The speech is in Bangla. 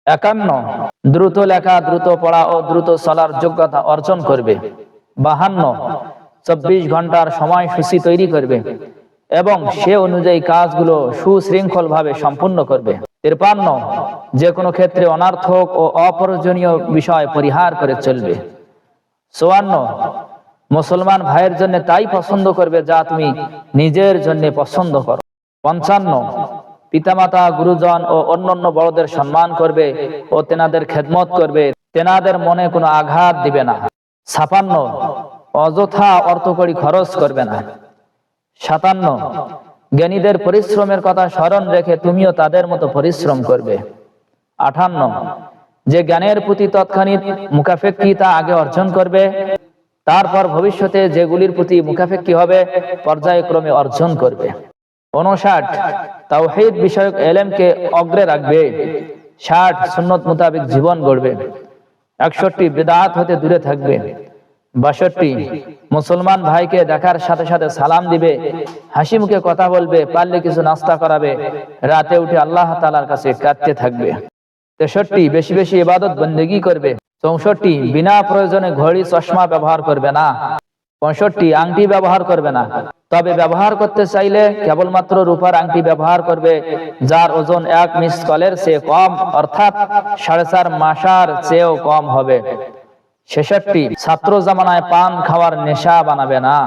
51 দ্রুত লেখা, দ্রুত পড়া ও দ্রুত চলার যোগ্যতা অর্জন করবে। 52 24 ঘন্টার সময়সূচি তৈরি করবে এবং সে অনুযায়ী কাজগুলো সুশৃঙ্খল ভাবে সম্পূর্ণ করবে। 53 যে কোনো ক্ষেত্রে অনার্থক ও অপ্রয়োজনীয় বিষয় পরিহার করে চলবে। 54 মুসলমান ভাইয়ের জন্য তাই পছন্দ করবে যা তুমি নিজের জন্য পছন্দ করো। 55 পিতামাতা, গুরুজন ও অন্যান্য বড়দের সম্মান করবে ও তেনাদের খেদমত করবে, তেনাদের মনে কোনো আঘাত দিবে না। 56 অযথা অর্থকড়ি খরচ করবে না। 57 জ্ঞানীদের পরিশ্রমের কথা স্মরণ রেখে তুমিও তাদের মতো পরিশ্রম করবে। 58 যে জ্ঞানের প্রতি তৎক্ষণিক মুখাপেক্ষী তা আগে অর্জন করবে, তারপর ভবিষ্যতে যেগুলির প্রতি মুখাপেক্ষী হবে পর্যায়ক্রমে অর্জন করবে। 59 তাওহীদ বিষয়ক ইলমকে অগ্রে রাখবে। 60 সুন্নত মোতাবেক জীবন গড়বে। 61 বিদআত হতে দূরে থাকবে। 62 মুসলমান ভাইকে দেখার সাথে সাথে সালাম দিবে, হাসি মুখে কথা বলবে, পারলে কিছু নাস্তা করাবে, রাতে উঠে আল্লাহ তাআলার কাছে কাঁদতে থাকবে। 63 বেশি বেশি ইবাদত বন্দেগী করবে। 64 বিনা প্রয়োজনে ঘড়ি চশমা ব্যবহার করবে না। 65 আংটি ব্যবহার করবে না, তবে ব্যবহার করতে চাইলে কেবলমাত্র রূপার আংটি ব্যবহার করবে যার ওজন 1 মিসকালের চেয়ে কম, অর্থাৎ 4.5 মাসার চেয়েও কম হবে। 66 ছাত্র জামানায় পান খাওয়ার নেশা বানাবে না।